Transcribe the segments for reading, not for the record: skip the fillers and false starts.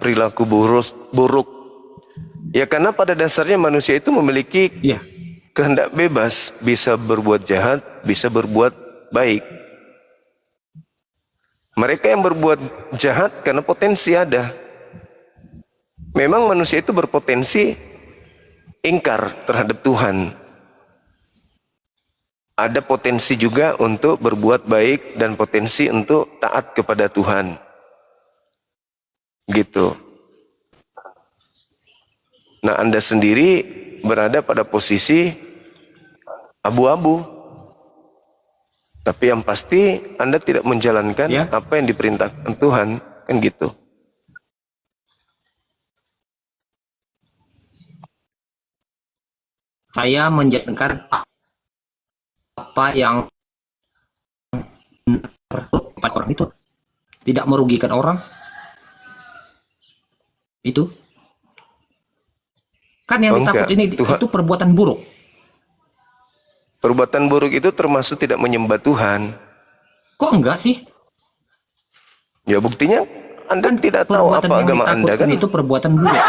perilaku buruk. Ya karena pada dasarnya manusia itu memiliki kehendak bebas, bisa berbuat jahat, bisa berbuat baik. Mereka yang berbuat jahat karena potensi ada. Memang manusia itu berpotensi ingkar terhadap Tuhan. Ada potensi juga untuk berbuat baik dan potensi untuk taat kepada Tuhan. Gitu. Nah, Anda sendiri berada pada posisi abu-abu. Tapi yang pasti Anda tidak menjalankan apa yang diperintahkan Tuhan, kan gitu. Saya menjalankan apa yang orang itu tidak merugikan orang. Itu kan yang ditakut ini itu perbuatan buruk. Perbuatan buruk itu termasuk tidak menyembah Tuhan. Kok enggak sih? Ya buktinya Anda kan tidak tahu apa agama Anda kan. Itu perbuatan buruk.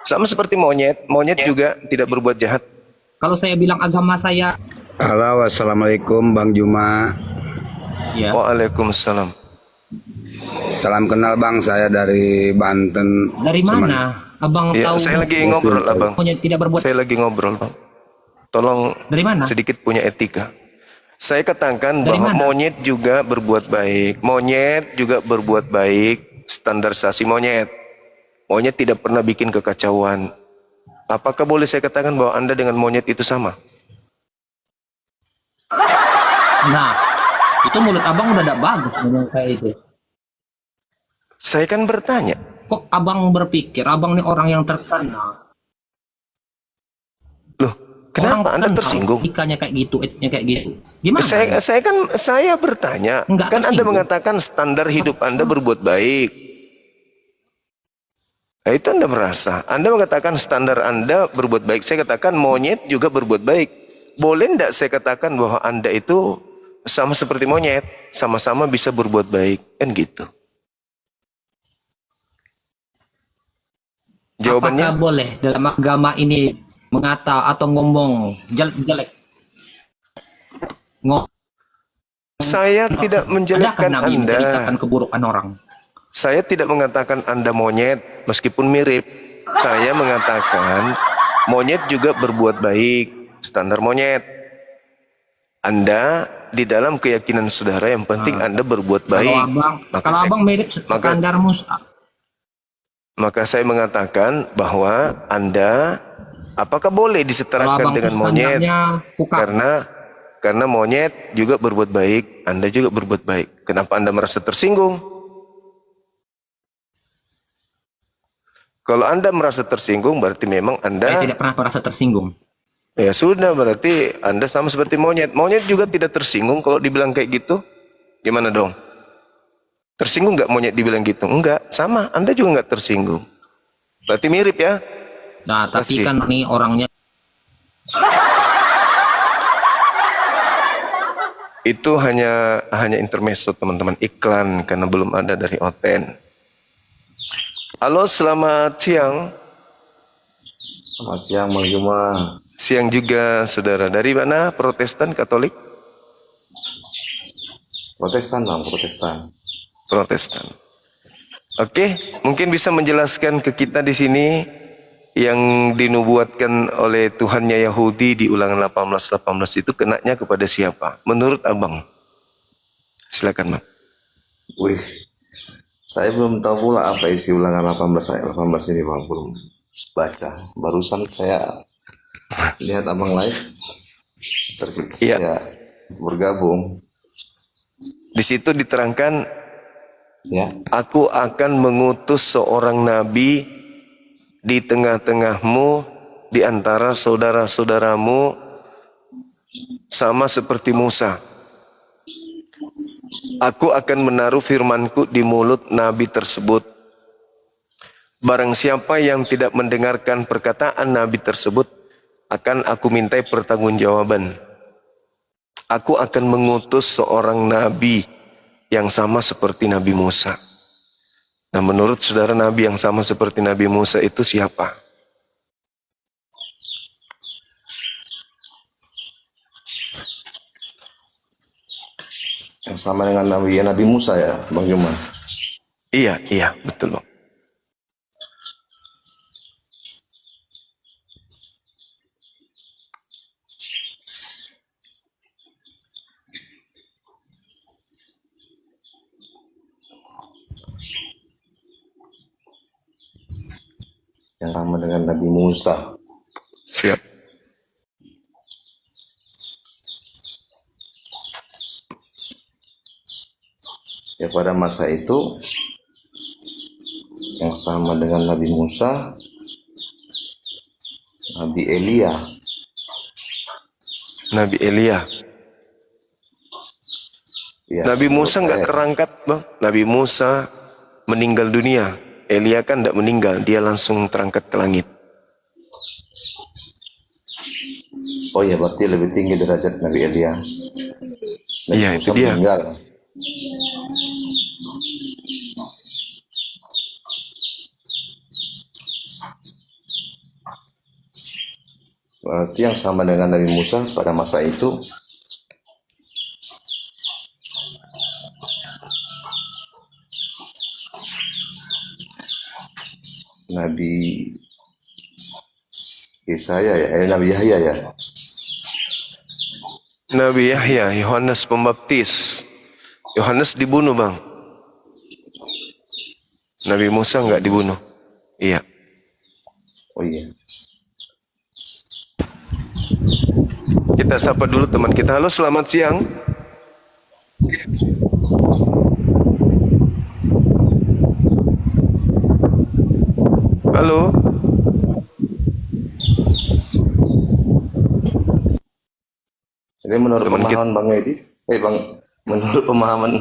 Sama seperti monyet juga tidak berbuat jahat. Kalau saya bilang agama saya. Halo, wassalamualaikum Bang Juma. Ya. Waalaikumsalam. Salam kenal Bang, saya dari Banten. Dari mana? Abang tahu? Saya lagi ngobrol, Abang. Tidak berbuat. Saya lagi ngobrol, Bang. Tolong dari mana? Sedikit punya etika. Saya katakan bahwa monyet juga berbuat baik. Monyet juga berbuat baik. Standarisasi monyet. Monyet tidak pernah bikin kekacauan. Apakah boleh saya katakan bahwa Anda dengan monyet itu sama? Nah, itu mulut Abang udah tidak bagus ngomong kayak itu. Saya kan bertanya. Kok Abang berpikir Abang ini orang yang terkenal? Loh, kenapa Anda tersinggung? Ikannya kayak gitu, etnya kayak gitu. Gimana? Saya bertanya. Kan Anda mengatakan standar hidup Anda berbuat baik. Nah, itu Anda merasa. Anda mengatakan standar Anda berbuat baik. Saya katakan monyet juga berbuat baik. Boleh enggak saya katakan bahwa Anda itu sama seperti monyet, sama-sama bisa berbuat baik, kan gitu. Jawabannya, apakah boleh dalam agama ini mengata atau ngomong jelek-jelek? Saya tidak menjelekkan Anda. Keburukan orang. Saya tidak mengatakan Anda monyet, meskipun mirip. Saya mengatakan monyet juga berbuat baik, standar monyet. Anda di dalam keyakinan saudara yang penting Anda berbuat baik. Kalau abang mirip standar Musa. Maka saya mengatakan bahwa Anda apakah boleh disetarakan dengan monyet? Karena monyet juga berbuat baik, Anda juga berbuat baik. Kenapa Anda merasa tersinggung? Kalau Anda merasa tersinggung berarti memang Anda... Saya tidak pernah merasa tersinggung. Ya sudah, berarti Anda sama seperti monyet. Monyet juga tidak tersinggung kalau dibilang kayak gitu. Gimana dong? Tersinggung nggak monyet dibilang gitu? Enggak, sama. Anda juga nggak tersinggung. Berarti mirip ya? Nah, tapi kan nih orangnya... Itu hanya intermezzo teman-teman, iklan karena belum ada dari Oten. Halo, selamat siang. Selamat siang, Bang Juma. Siang juga, saudara. Dari mana? Protestan, Katolik? Protestan, Bang, Protestan. Protestan. Oke, mungkin bisa menjelaskan ke kita di sini yang dinubuatkan oleh Tuhannya Yahudi di Ulangan 18:18 itu kenanya kepada siapa? Menurut Abang. Silakan, Bang. Wih, saya belum tahu pula apa isi Ulangan 18 ayat 18 ini, Bang. Belum baca. Barusan saya lihat Abang live, terklik saya bergabung. Di situ diterangkan, ya, aku akan mengutus seorang nabi di tengah-tengahmu, di antara saudara-saudaramu, sama seperti Musa. Aku akan menaruh firmanku di mulut nabi tersebut. Barang siapa yang tidak mendengarkan perkataan nabi tersebut, akan aku mintai pertanggungjawaban. Aku akan mengutus seorang nabi yang sama seperti Nabi Musa. Nah, menurut saudara, nabi yang sama seperti Nabi Musa itu siapa? Yang sama dengan Nabi Musa ya, Bang Juma. Iya, betul Bang. Yang sama dengan Nabi Musa. Siap. Ya pada masa itu yang sama dengan Nabi Musa, Nabi Elia. Nabi Elia. Ya, Nabi Musa menurut nggak saya. terangkat Bang. Nabi Musa meninggal dunia. Elia kan tidak meninggal, dia langsung terangkat ke langit. Oh ya, berarti lebih tinggi derajat Nabi Elia. Nabi Iya, Musa itu dia. meninggal. Berarti yang sama dengan Nabi Musa pada masa itu Nabi Yesaya ya, Nabi Yahya ya. Nabi Yahya, Yohanes Pembaptis. Yohanes dibunuh Bang. Nabi Musa nggak dibunuh. Iya. Oh iya. Kita sapa dulu teman kita. Halo, selamat siang. Halo. Jadi menurut Teman pemahaman Bang Edi, menurut pemahaman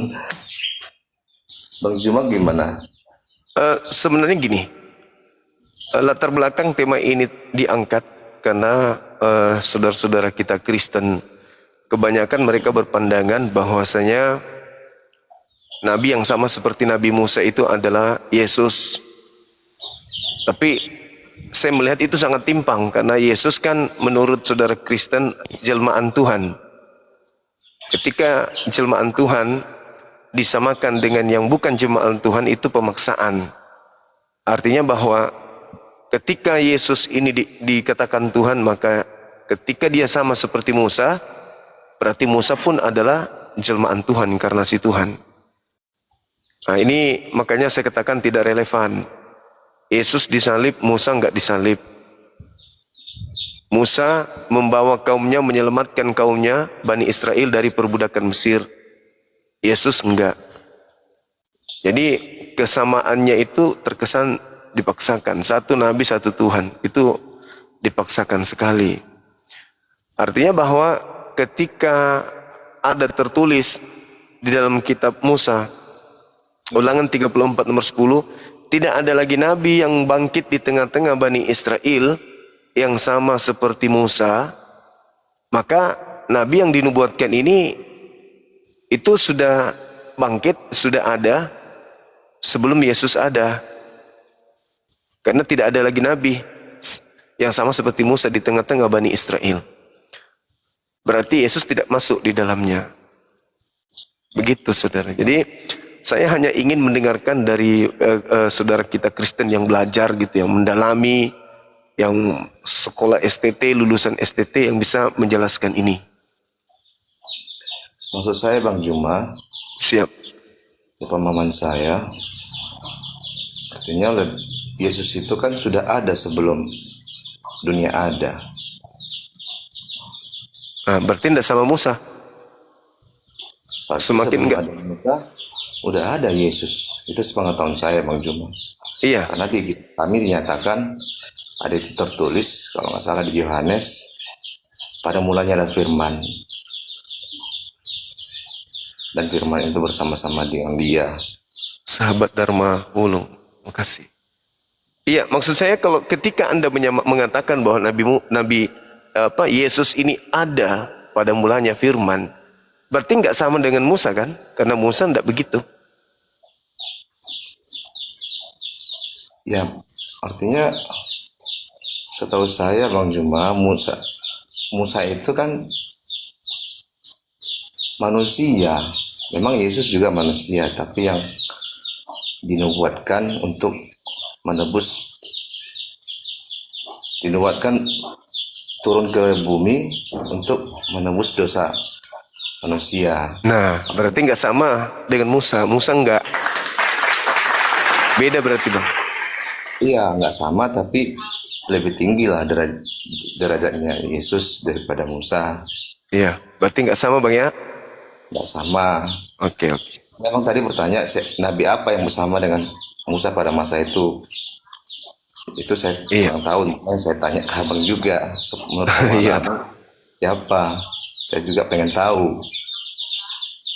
Bang Juma gimana? Sebenarnya gini, latar belakang tema ini diangkat karena saudara-saudara kita Kristen, kebanyakan mereka berpandangan bahwasanya Nabi yang sama seperti Nabi Musa itu adalah Yesus. Tapi saya melihat itu sangat timpang karena Yesus kan menurut saudara Kristen jelmaan Tuhan. Ketika jelmaan Tuhan disamakan dengan yang bukan jelmaan Tuhan, itu pemaksaan. Artinya bahwa ketika Yesus ini dikatakan Tuhan, maka ketika dia sama seperti Musa, berarti Musa pun adalah jelmaan Tuhan, inkarnasi Tuhan. Nah, ini makanya saya katakan tidak relevan. Yesus disalib, Musa enggak disalib. Musa membawa kaumnya, menyelamatkan kaumnya Bani Israel dari perbudakan Mesir. Yesus enggak. Jadi kesamaannya itu terkesan dipaksakan. Satu Nabi, satu Tuhan. Itu dipaksakan sekali. Artinya bahwa ketika ada tertulis di dalam kitab Musa, Ulangan 34 nomor 10, tidak ada lagi nabi yang bangkit di tengah-tengah Bani Israel yang sama seperti Musa. Maka nabi yang dinubuatkan ini itu sudah bangkit, sudah ada sebelum Yesus ada. Karena tidak ada lagi nabi yang sama seperti Musa di tengah-tengah Bani Israel. Berarti Yesus tidak masuk di dalamnya. Begitu saudara. Jadi saya hanya ingin mendengarkan dari saudara kita Kristen yang belajar gitu, yang mendalami, yang sekolah STT, lulusan STT, yang bisa menjelaskan ini. Maksud saya Bang Juma, Siap. pemahaman saya, artinya Yesus itu kan sudah ada sebelum dunia ada. Nah, berarti tidak sama Musa. Berarti Semakin sebelum enggak. ada Musa, udah ada Yesus. Itu sepengetahuan saya Bang Juma. Iya. Karena di kami dinyatakan ada itu tertulis kalau nggak salah di Yohanes, pada mulanya ada firman, dan firman itu bersama-sama dengan dia. Sahabat Dharma Wulung. Makasih. Iya, maksud saya kalau ketika Anda mengatakan bahwa Yesus ini ada pada mulanya firman, Berarti nggak sama dengan Musa kan? Karena Musa tidak begitu. Ya, artinya setahu saya Bang Juma, Musa itu kan manusia. Memang Yesus juga manusia, tapi yang dinubuatkan untuk menebus, dinubuatkan turun ke bumi untuk menebus dosa manusia. Nah, berarti nggak sama dengan Musa. Musa nggak. Beda berarti Bang. Iya, nggak sama tapi lebih tinggi lah derajatnya Yesus daripada Musa. Iya, berarti nggak sama Bang ya? Nggak sama. Oke, oke. Memang tadi bertanya nabi apa yang bersama dengan Musa pada masa itu. Itu saya Iya. kurang tahu. Saya tanya ke abang juga. Menurut abang, Iya. siapa? Saya juga pengen tahu.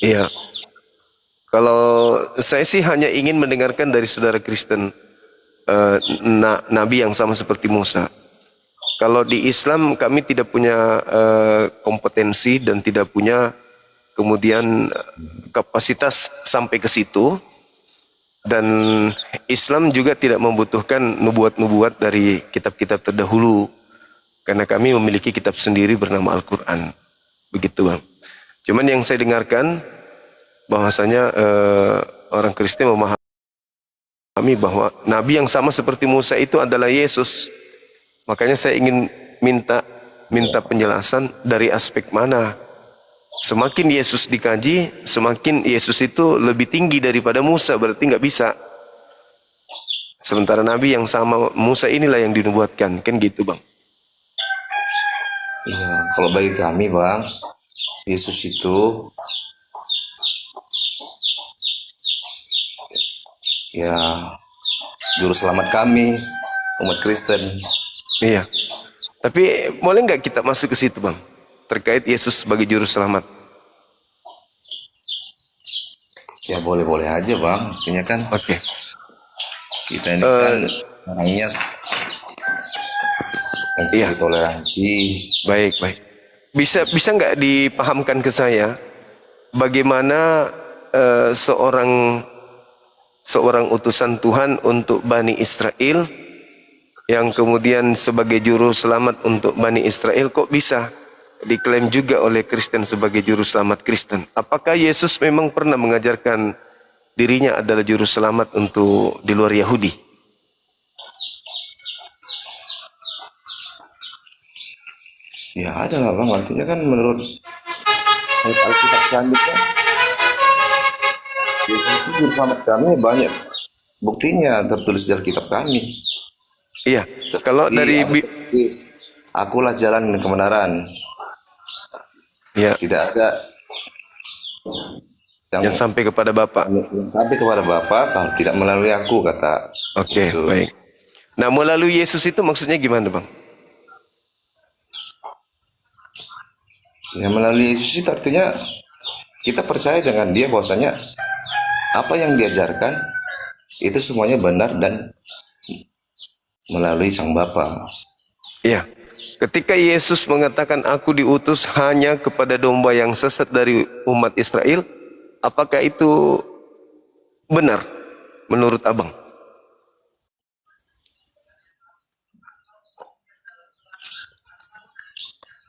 Iya. Kalau saya sih hanya ingin mendengarkan dari saudara Kristen nabi yang sama seperti Musa. Kalau di Islam kami tidak punya kompetensi dan tidak punya kemudian kapasitas sampai ke situ, dan Islam juga tidak membutuhkan nubuat-nubuat dari kitab-kitab terdahulu karena kami memiliki kitab sendiri bernama Al-Quran. Begitu Bang. Cuman yang saya dengarkan bahwasanya orang Kristen memahami bahwa nabi yang sama seperti Musa itu adalah Yesus. Makanya saya ingin minta penjelasan dari aspek mana. Semakin Yesus dikaji, semakin Yesus itu lebih tinggi daripada Musa, berarti nggak bisa. Sementara nabi yang sama Musa inilah yang dinubuatkan, kan gitu Bang. Iya, kalau bagi kami Bang, Yesus itu ya juru selamat kami, umat Kristen. Iya. Tapi boleh nggak kita masuk ke situ Bang? Terkait Yesus sebagai juru selamat. Ya boleh-boleh aja Bang. Artinya kan Oke. kita ini kan orangnya yang Iya. toleransi. Baik, baik. Bisa nggak dipahamkan ke saya bagaimana seorang utusan Tuhan untuk Bani Israel yang kemudian sebagai juru selamat untuk Bani Israel kok bisa diklaim juga oleh Kristen sebagai juru selamat Kristen? Apakah Yesus memang pernah mengajarkan dirinya adalah juru selamat untuk di luar Yahudi? Ya ada lah Bang. Artinya kan menurut ayat Alkitab selanjutnya, Yesus itu juru selamat kami banyak. Buktinya tertulis di Alkitab kami. Iya. Kalau dari tertulis, akulah jalan dan kebenaran. ya, Tidak ada yang sampai kepada Bapa. yang sampai kepada Bapa kalau tidak melalui aku, kata Oke, Yesus. baik. Nah, melalui Yesus itu maksudnya gimana, Bang? Ya melalui Yesus itu artinya kita percaya dengan dia bahwasanya apa yang diajarkan itu semuanya benar dan melalui Sang Bapa. Iya. Ketika Yesus mengatakan aku diutus hanya kepada domba yang sesat dari umat Israel, apakah itu benar menurut Abang?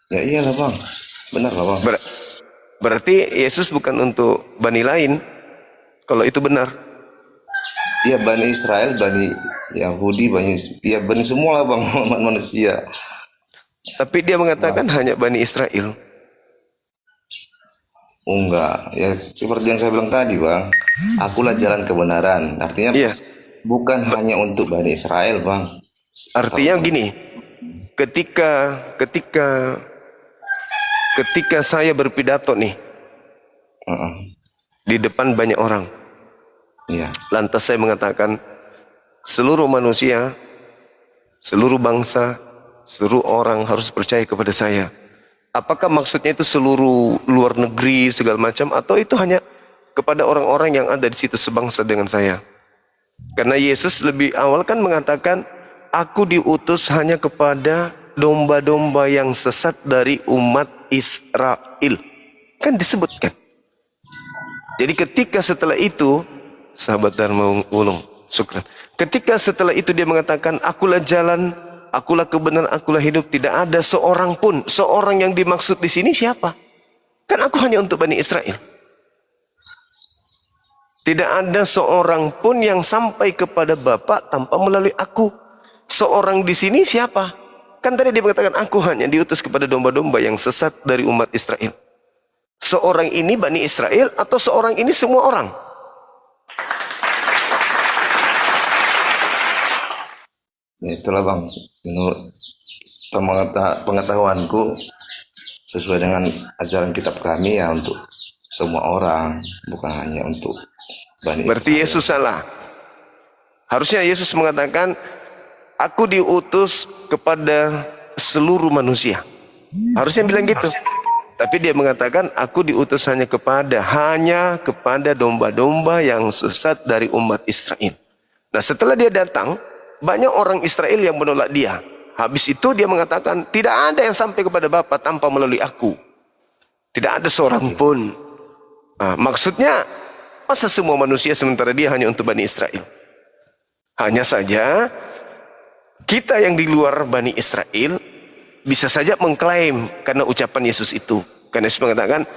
Ya iyalah Bang, benar lah Bang. Berarti Yesus bukan untuk bani lain, kalau itu benar. Iya Bani Israel, Bani Yahudi, Bani semua lah Bang, umat manusia. Tapi dia mengatakan hanya Bani Israel. Oh enggak, ya seperti yang saya bilang tadi Bang, akulah jalan kebenaran. Artinya Iya. bukan hanya untuk Bani Israel Bang. Artinya gini, ketika saya berpidato nih Heeh. di depan banyak orang, Iya. lantas saya mengatakan seluruh manusia, seluruh bangsa, seluruh orang harus percaya kepada saya. Apakah maksudnya itu seluruh luar negeri segala macam, atau itu hanya kepada orang-orang yang ada di situ sebangsa dengan saya? Karena Yesus lebih awal kan mengatakan, aku diutus hanya kepada domba-domba yang sesat dari umat Israel. Kan disebutkan. Jadi ketika setelah itu, sahabat Dharma Wulung, syukran. Ketika setelah itu dia mengatakan, akulah jalan, akulah kebenaran, akulah hidup. Tidak ada seorang pun, seorang yang dimaksud di sini siapa? Kan aku hanya untuk Bani Israel. Tidak ada seorang pun yang sampai kepada Bapa tanpa melalui aku. Seorang di sini siapa? Kan tadi dia mengatakan, aku hanya diutus kepada domba-domba yang sesat dari umat Israel. Seorang ini Bani Israel atau seorang ini semua orang? Ya, itulah Bang, menurut pengetahuanku sesuai dengan ajaran kitab kami ya untuk semua orang, bukan hanya untuk Bani Berarti Israel. Yesus salah. Harusnya Yesus mengatakan, aku diutus kepada seluruh manusia. Harusnya bilang gitu. Tapi dia mengatakan, aku diutus hanya kepada domba-domba yang sesat dari umat Israel. Nah, setelah dia datang, banyak orang Israel yang menolak dia. Habis itu dia mengatakan, tidak ada yang sampai kepada Bapa tanpa melalui aku. Tidak ada seorang pun. Nah, maksudnya, masa semua manusia sementara dia hanya untuk Bani Israel? Hanya saja, kita yang di luar Bani Israel, bisa saja mengklaim karena ucapan Yesus itu. Karena Yesus mengatakan,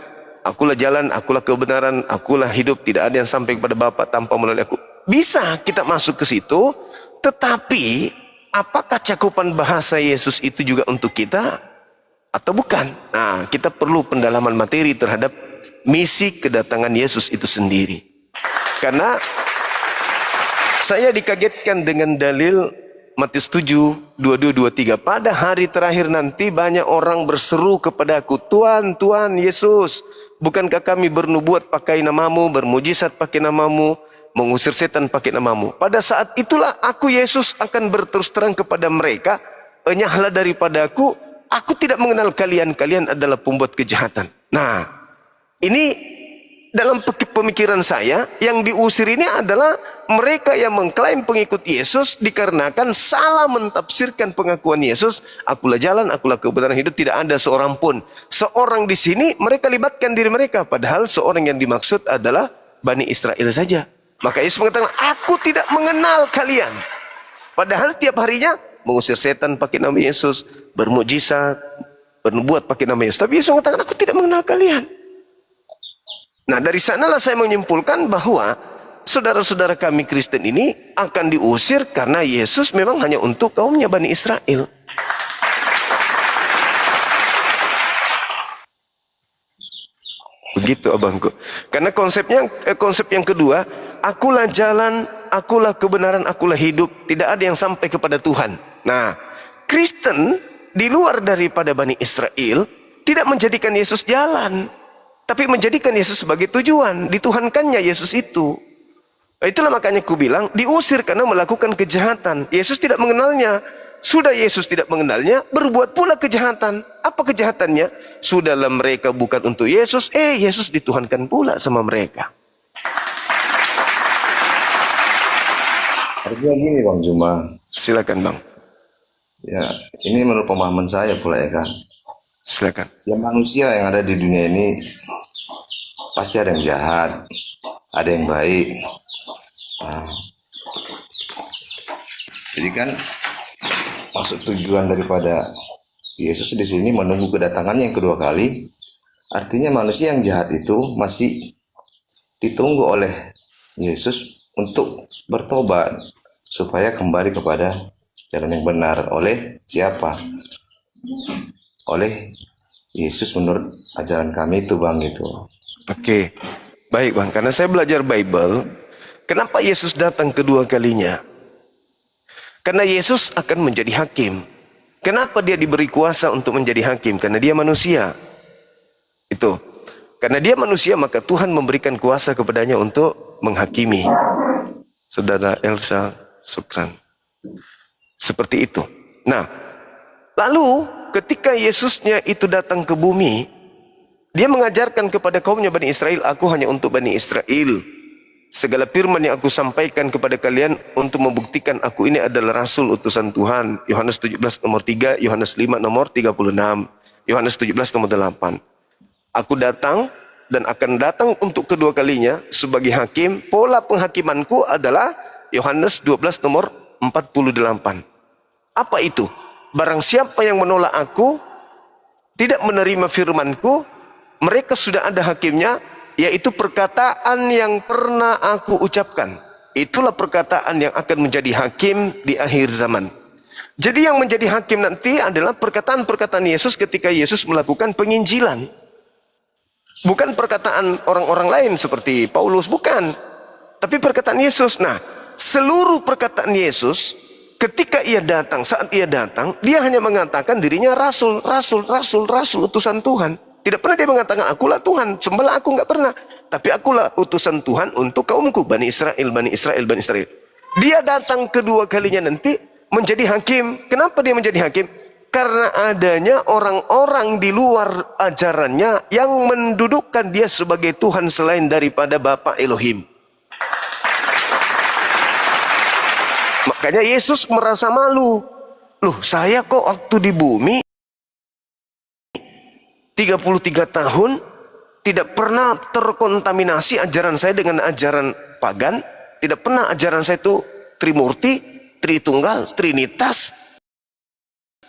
akulah jalan, akulah kebenaran, akulah hidup. Tidak ada yang sampai kepada Bapa tanpa melalui aku. Bisa kita masuk ke situ, tetapi apakah cakupan bahasa Yesus itu juga untuk kita atau bukan? Nah, kita perlu pendalaman materi terhadap misi kedatangan Yesus itu sendiri. Karena saya dikagetkan dengan dalil Matius 7, 22, 23. Pada hari terakhir nanti banyak orang berseru kepadaku, Tuhan, Tuhan Yesus, bukankah kami bernubuat pakai namamu, bermujizat pakai namamu, mengusir setan pakai namamu? Pada saat itulah aku Yesus akan berterus terang kepada mereka, enyahlah daripada aku tidak mengenal kalian, kalian adalah pembuat kejahatan. Nah, ini dalam pemikiran saya, yang diusir ini adalah mereka yang mengklaim pengikut Yesus dikarenakan salah mentafsirkan pengakuan Yesus. Akulah jalan, akulah kebenaran hidup, tidak ada seorang pun. Seorang di sini mereka libatkan diri mereka, padahal seorang yang dimaksud adalah Bani Israel saja. Maka Yesus mengatakan, aku tidak mengenal kalian. Padahal tiap harinya mengusir setan pakai nama Yesus, bermujizat, bernubuat pakai nama Yesus. Tapi Yesus mengatakan, aku tidak mengenal kalian. Nah, dari sanalah saya menyimpulkan bahwa saudara-saudara kami Kristen ini akan diusir karena Yesus memang hanya untuk kaumnya Bani Israel. Begitu abangku. Karena konsep yang kedua, akulah jalan, akulah kebenaran, akulah hidup. Tidak ada yang sampai kepada Tuhan. Nah, Kristen di luar daripada Bani Israel tidak menjadikan Yesus jalan, tapi menjadikan Yesus sebagai tujuan. Dituhankannya Yesus itu. Itulah makanya ku bilang, diusir karena melakukan kejahatan. Yesus tidak mengenalnya. Sudah Yesus tidak mengenalnya, berbuat pula kejahatan. Apa kejahatannya? Sudahlah mereka bukan untuk Yesus, Yesus dituhankan pula sama mereka. Artinya gini Bang Juma. Silakan Bang. Ya, ini menurut pemahaman saya pula ya kan. Silakan. Ya, manusia yang ada di dunia ini pasti ada yang jahat, ada yang baik. Nah, jadi kan maksud tujuan daripada Yesus di sini menunggu kedatangannya yang kedua kali. Artinya manusia yang jahat itu masih ditunggu oleh Yesus untuk bertobat supaya kembali kepada jalan yang benar. Oleh siapa? Oleh Yesus menurut ajaran kami itu Bang itu. Oke, baik Bang. Karena saya belajar Bible, kenapa Yesus datang kedua kalinya? Karena Yesus akan menjadi hakim. Kenapa dia diberi kuasa untuk menjadi hakim? Karena dia manusia. Itu. Karena dia manusia, maka Tuhan memberikan kuasa kepadanya untuk menghakimi. Saudara Elsa, syukran. Seperti itu. Nah, lalu ketika Yesusnya itu datang ke bumi, dia mengajarkan kepada kaumnya Bani Israel, aku hanya untuk Bani Israel. Segala firman yang aku sampaikan kepada kalian untuk membuktikan aku ini adalah Rasul utusan Tuhan. Yohanes 17 nomor 3, Yohanes 5 nomor 36, Yohanes 17 nomor 8. Aku datang dan akan datang untuk kedua kalinya sebagai hakim. Pola penghakimanku adalah Yohanes 12 nomor 48. Apa itu? Barang siapa yang menolak aku, tidak menerima firmanku, mereka sudah ada hakimnya, yaitu perkataan yang pernah aku ucapkan. Itulah perkataan yang akan menjadi hakim di akhir zaman. Jadi yang menjadi hakim nanti adalah perkataan-perkataan Yesus ketika Yesus melakukan penginjilan. Bukan perkataan orang-orang lain seperti Paulus, bukan. Tapi perkataan Yesus. Nah, seluruh perkataan Yesus ketika ia datang, saat ia datang, dia hanya mengatakan dirinya rasul, utusan Tuhan. Tidak pernah dia mengatakan, akulah Tuhan, sembahlah aku, nggak pernah. Tapi akulah utusan Tuhan untuk kaumku, Bani Israel, Bani Israel, Bani Israel. Dia datang kedua kalinya nanti menjadi hakim. Kenapa dia menjadi hakim? Karena adanya orang-orang di luar ajarannya yang mendudukkan dia sebagai Tuhan selain daripada Bapa Elohim. Makanya Yesus merasa malu. Loh, saya kok waktu di bumi 33 tahun tidak pernah terkontaminasi ajaran saya dengan ajaran pagan. Tidak pernah ajaran saya itu Trimurti, Tritunggal, Trinitas.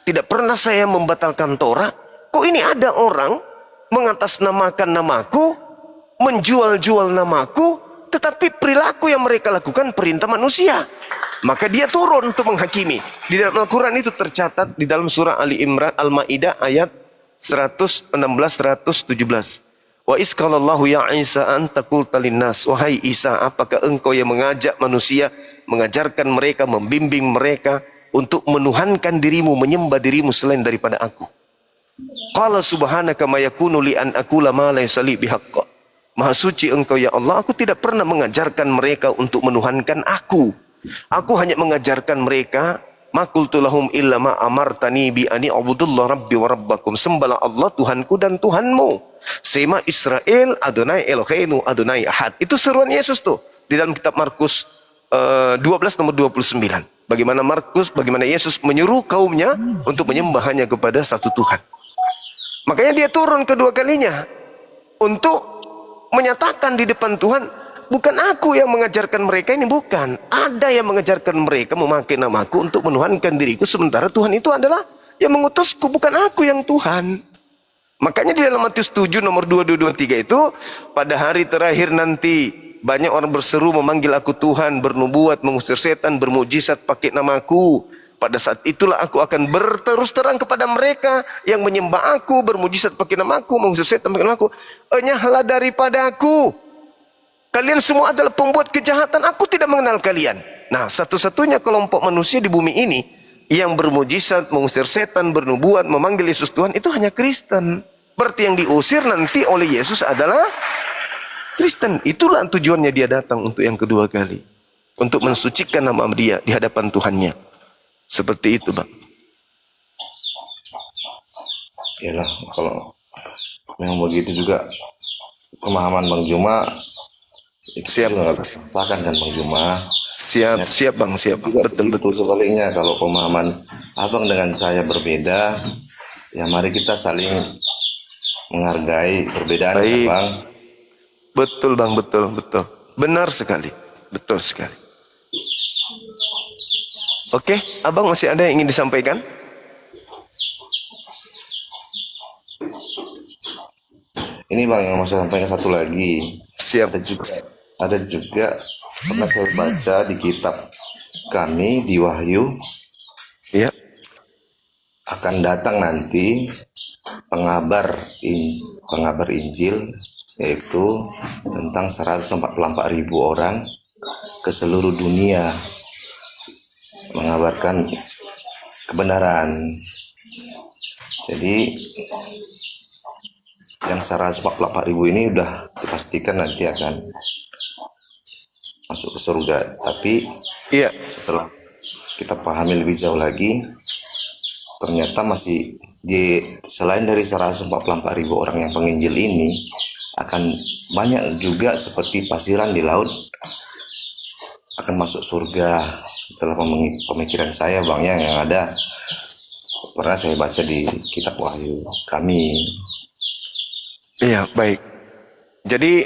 Tidak pernah saya membatalkan Torah. Kok ini ada orang mengatasnamakan namaku, menjual-jual namaku, tetapi perilaku yang mereka lakukan perintah manusia. Maka dia turun untuk menghakimi. Di dalam Al-Quran itu tercatat di dalam surah Ali Imran Al-Ma'idah ayat 116-117. Wa isqalallahu ya Isa anta qulta linnas, wahai Isa, apakah engkau yang mengajak manusia, mengajarkan mereka, membimbing mereka untuk menuhankan dirimu, menyembah dirimu selain daripada aku. Qala subhanaka ma yakunu li an aqula ma laysa li bihaqq. Maha suci engkau ya Allah, aku tidak pernah mengajarkan mereka untuk menuhankan aku. Aku hanya mengajarkan mereka, ma qultu lahum illa ma amartani bi ani ubudullah rabbi wa rabbakum. Sembahlah Allah Tuhanku dan Tuhanmu. Sema Israel Adonai Eloheinu Adonai Ahad. Itu seruan Yesus tuh di dalam kitab Markus 12 nomor 29. Bagaimana Yesus menyuruh kaumnya untuk menyembah hanya kepada satu Tuhan. Makanya dia turun kedua kalinya untuk menyatakan di depan Tuhan, bukan aku yang mengajarkan mereka ini, bukan. Ada yang mengajarkan mereka memakai namaku untuk menuhankan diriku, sementara Tuhan itu adalah yang mengutusku, bukan aku yang Tuhan. Makanya di dalam Matius 7 nomor 2223 itu, pada hari terakhir nanti banyak orang berseru memanggil aku Tuhan, bernubuat, mengusir setan, bermujizat pakai namaku. Pada saat itulah aku akan berterus terang kepada mereka yang menyembah aku, bermujizat pakai namaku, mengusir setan pakai namaku. Enyahlah daripada aku. Kalian semua adalah pembuat kejahatan, aku tidak mengenal kalian. Nah, satu-satunya kelompok manusia di bumi ini yang bermujizat, mengusir setan, bernubuat, memanggil Yesus Tuhan, itu hanya Kristen. Berarti yang diusir nanti oleh Yesus adalah Kristen. Itulah tujuannya dia datang untuk yang kedua kali. Untuk mensucikan nama dia di hadapan Tuhannya. Seperti itu, Bang. Yalah, kalau memang begitu juga pemahaman Bang Juma, itu Siap. juga nggak terpisahkan kan Bang Juma. Siap Bang, siap. Juga Betul. sebaliknya, kalau pemahaman Abang dengan saya berbeda, ya mari kita saling menghargai perbedaan, Baik. ya Bang. Betul Bang, betul. Benar sekali. Betul sekali. Oke, Abang masih ada yang ingin disampaikan? Ini Bang yang mau saya sampaikan satu lagi. Siap. Ada juga pernah saya baca di kitab kami di Wahyu, Ya. akan datang nanti pengabar Injil, yaitu tentang 144.000 orang ke seluruh dunia mengabarkan kebenaran. Jadi yang 144.000 ini udah dipastikan nanti akan masuk ke surga. Tapi Iya. setelah kita pahami lebih jauh lagi, ternyata masih selain dari 144.000 orang yang penginjil ini, akan banyak juga seperti pasiran di laut akan masuk surga. Itulah pemikiran saya Bang, yang ada pernah saya baca di kitab Wahyu kami. Iya, baik. Jadi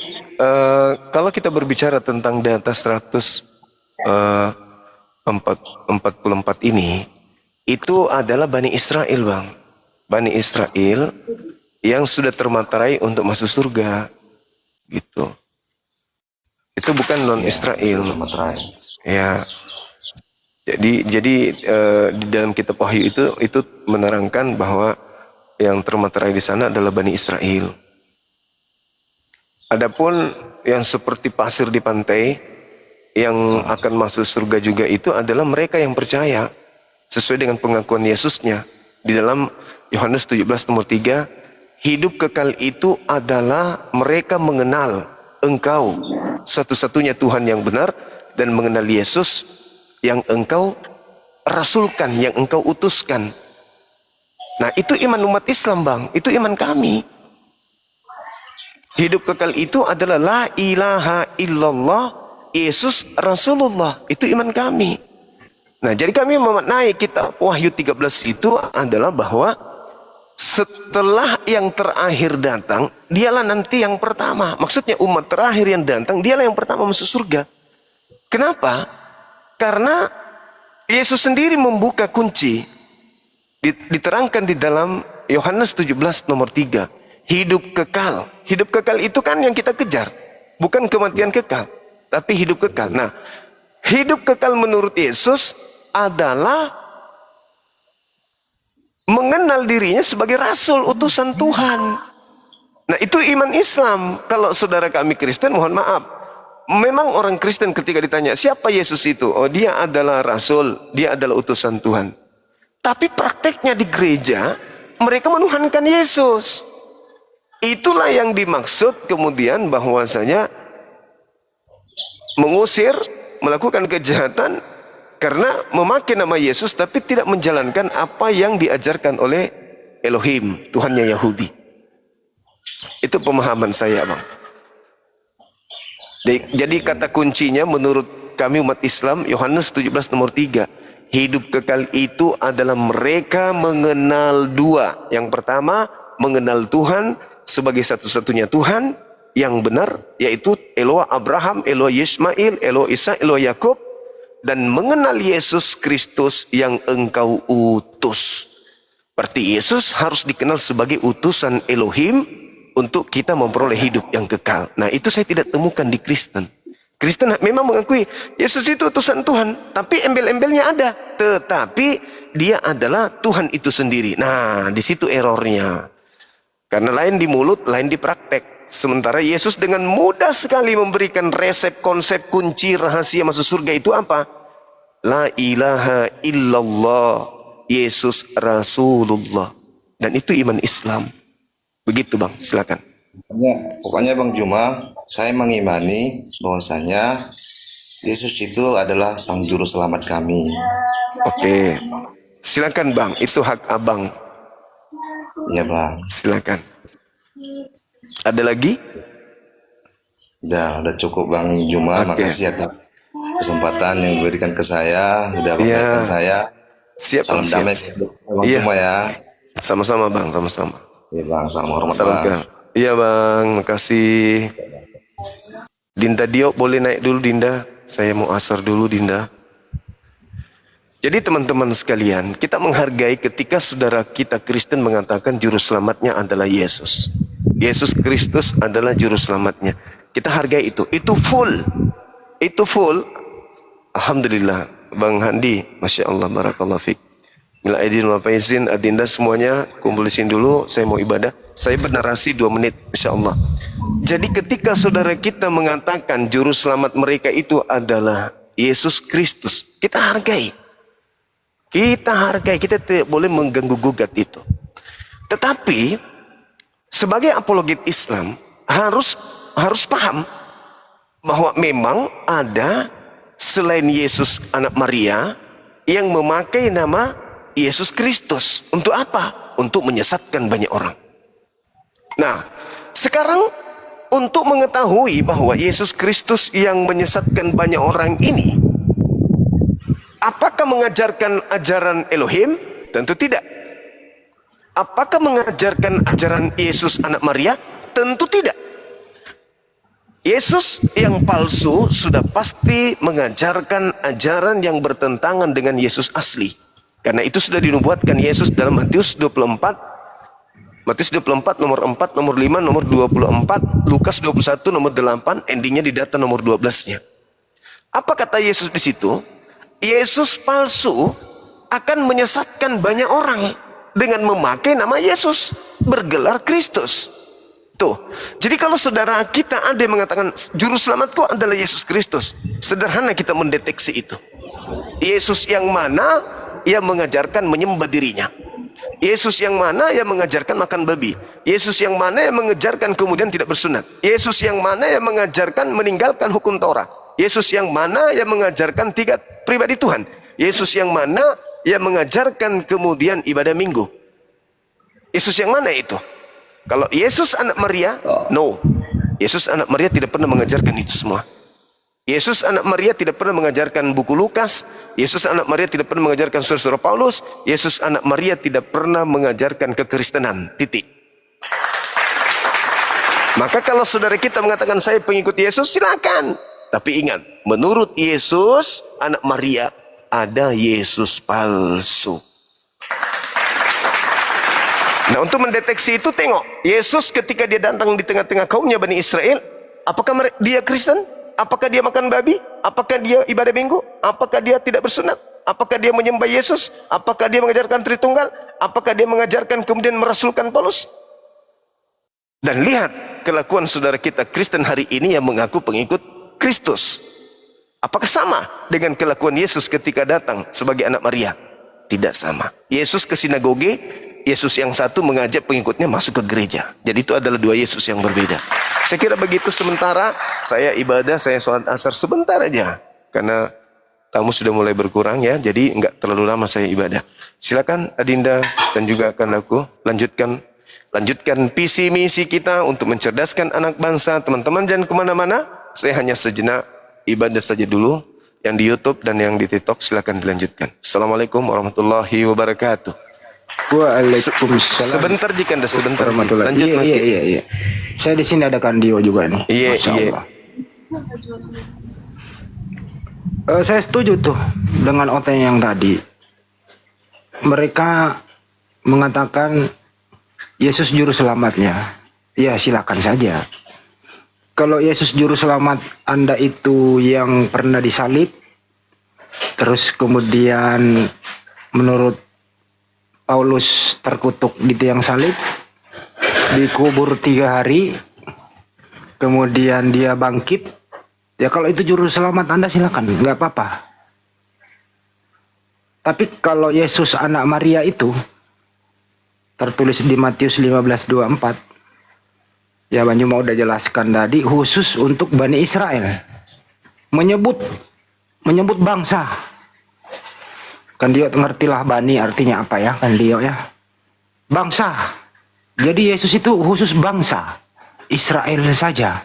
kalau kita berbicara tentang data 144 ini, itu adalah Bani Israel, Bang. Bani Israel yang sudah termaterai untuk masuk surga, gitu. Itu bukan non Israel. Materai. Ya. Jadi di dalam kitab Wahyu itu menerangkan bahwa yang termaterai di sana adalah Bani Israel. Adapun yang seperti pasir di pantai yang akan masuk surga juga itu adalah mereka yang percaya sesuai dengan pengakuan Yesusnya di dalam Yohanes 17 nomor 3, hidup kekal itu adalah mereka mengenal Engkau satu-satunya Tuhan yang benar dan mengenal Yesus yang Engkau rasulkan, yang Engkau utuskan. Nah, itu iman umat Islam, Bang. Itu iman kami. Hidup kekal itu adalah la ilaha illallah Yesus Rasulullah. Itu iman kami. Nah, jadi kami memaknai kitab Wahyu 13 itu adalah bahwa setelah yang terakhir datang, dialah nanti yang pertama. Maksudnya umat terakhir yang datang, dialah yang pertama masuk surga. Kenapa? Karena Yesus sendiri membuka kunci. Diterangkan di dalam Yohanes 17 nomor 3. Hidup kekal. Hidup kekal itu kan yang kita kejar. Bukan kematian kekal, tapi hidup kekal. Nah, hidup kekal menurut Yesus adalah mengenal dirinya sebagai rasul utusan Tuhan. Nah, itu iman Islam. Kalau saudara kami Kristen, mohon maaf, memang orang Kristen ketika ditanya siapa Yesus itu, oh dia adalah rasul, dia adalah utusan Tuhan. Tapi prakteknya di gereja mereka menuhankan Yesus. Itulah yang dimaksud kemudian bahwasanya mengusir, melakukan kejahatan karena memakai nama Yesus tapi tidak menjalankan apa yang diajarkan oleh Elohim, Tuhannya Yahudi. Itu pemahaman saya, Bang. Jadi kata kuncinya menurut kami umat Islam, Yohanes 17 nomor 3. Hidup kekal itu adalah mereka mengenal dua. Yang pertama, mengenal Tuhan sebagai satu-satunya Tuhan yang benar, yaitu Eloah Abraham, Eloah Yismail, Eloah Isa, Eloah Yakub. Dan mengenal Yesus Kristus yang Engkau utus. Berarti Yesus harus dikenal sebagai utusan Elohim untuk kita memperoleh hidup yang kekal. Nah, itu saya tidak temukan di Kristen. Kristen memang mengakui Yesus itu utusan Tuhan, tapi embel-embelnya ada. Tetapi dia adalah Tuhan itu sendiri. Nah, di situ errornya. Karena lain di mulut, lain di praktek. Sementara Yesus dengan mudah sekali memberikan resep, konsep, kunci, rahasia masuk surga itu apa? La ilaha illallah Yesus Rasulullah. Dan itu iman Islam. Begitu, Bang, silakan. Pokoknya Bang Juma, saya mengimani bahwasanya Yesus itu adalah sang juru selamat kami. Oke, silakan Bang, itu hak abang. Iya Bang. Silakan. Ada lagi? Udah cukup Bang Juma. Oke. Makasih atas kesempatan yang diberikan ke saya, udah Iya. mengingatkan saya. Siap, Salam Bang, damai siap. Bang Iya. Juma ya. Sama-sama, Bang, sama-sama. Iya Bang, salam hormat Salam Bang. kenal. Iya, Bang, makasih. Dinda Diok boleh naik dulu, Dinda. Saya mau asar dulu, Dinda. Jadi teman-teman sekalian, kita menghargai ketika saudara kita Kristen mengatakan juru selamatnya adalah Yesus. Yesus Kristus adalah juru selamatnya. Kita hargai itu. Itu full. Itu full. Alhamdulillah. Bang Handi, Masya Allah, Barakallah Fik. Mila Aidin wal Faizin, Adinda semuanya kumpul di sini dulu. Saya mau ibadah. Saya bernarasi 2 menit, Insya Allah. Jadi ketika saudara kita mengatakan juru selamat mereka itu adalah Yesus Kristus, kita hargai. Kita hargai, kita tidak boleh mengganggu gugat itu. Tetapi sebagai apologet Islam harus paham bahwa memang ada selain Yesus anak Maria yang memakai nama Yesus Kristus. Untuk apa? Untuk menyesatkan banyak orang. Nah, sekarang untuk mengetahui bahwa Yesus Kristus yang menyesatkan banyak orang ini, apakah mengajarkan ajaran Elohim? Tentu tidak. Apakah mengajarkan ajaran Yesus anak Maria? Tentu tidak. Yesus yang palsu sudah pasti mengajarkan ajaran yang bertentangan dengan Yesus asli. Karena itu sudah dinubuatkan Yesus dalam Matius 24, nomor 4, nomor 5, nomor 24, Lukas 21, nomor 8, endingnya di data nomor 12-nya. Apa kata Yesus di situ? Yesus palsu akan menyesatkan banyak orang dengan memakai nama Yesus, bergelar Kristus. Tuh, jadi kalau saudara kita ada yang mengatakan juru selamatku adalah Yesus Kristus, sederhana kita mendeteksi itu. Yesus yang mana yang mengajarkan menyembah dirinya? Yesus yang mana yang mengajarkan makan babi? Yesus yang mana yang mengajarkan kemudian tidak bersunat? Yesus yang mana yang mengajarkan meninggalkan hukum Torah? Yesus yang mana yang mengajarkan 3 pribadi Tuhan? Yesus yang mana yang mengajarkan kemudian ibadah minggu? Yesus yang mana itu? Kalau Yesus anak Maria, no. Yesus anak Maria tidak pernah mengajarkan itu semua. Yesus anak Maria tidak pernah mengajarkan buku Lukas. Yesus anak Maria tidak pernah mengajarkan surah-surah Paulus. Yesus anak Maria tidak pernah mengajarkan kekristenan. Titik. Maka kalau saudara kita mengatakan saya pengikut Yesus, silakan. Tapi ingat, menurut Yesus anak Maria ada Yesus palsu. Nah, untuk mendeteksi itu tengok, Yesus ketika dia datang di tengah-tengah kaumnya Bani Israel, apakah dia Kristen? Apakah dia makan babi? Apakah dia ibadah minggu? Apakah dia tidak bersunat? Apakah dia menyembah Yesus? Apakah dia mengajarkan Tritunggal? Apakah dia mengajarkan kemudian merasulkan Paulus? Dan lihat kelakuan saudara kita Kristen hari ini yang mengaku pengikut Kristus. Apakah sama dengan kelakuan Yesus ketika datang sebagai anak Maria? Tidak sama. Yesus ke sinagoge, Yesus yang satu mengajak pengikutnya masuk ke gereja. Jadi itu adalah 2 Yesus yang berbeda. Saya kira begitu sementara. Saya ibadah, saya sholat asar sebentar aja. Karena tamu sudah mulai berkurang ya. Jadi enggak terlalu lama saya ibadah. Silakan Adinda dan juga akan aku lanjutkan visi misi kita untuk mencerdaskan anak bangsa. Teman-teman jangan kemana-mana. Saya hanya sejenak ibadah saja dulu. Yang di YouTube dan yang di TikTok silakan dilanjutkan. Assalamualaikum warahmatullahi wabarakatuh. Waalaikumsalam. Sebentar jika Anda sebentar. Warahmatullahi. Lanjut nanti. Iya. Saya di sini ada Kandio juga nih. Masya Allah. Saya setuju tuh dengan Oteng yang tadi. Mereka mengatakan Yesus juru selamatnya. Ya silakan saja. Kalau Yesus juru selamat Anda itu yang pernah disalib, terus kemudian menurut Paulus terkutuk di tiang salib, dikubur 3 hari, kemudian dia bangkit. Ya kalau itu juru selamat Anda silakan, nggak apa-apa. Tapi kalau Yesus anak Maria itu tertulis di Matius 15:24, ya Banyu mau udah jelaskan tadi, khusus untuk Bani Israel, menyebut bangsa. Kan dia ngertilah Bani artinya apa ya, kan dia ya bangsa. Jadi Yesus itu khusus bangsa Israel saja.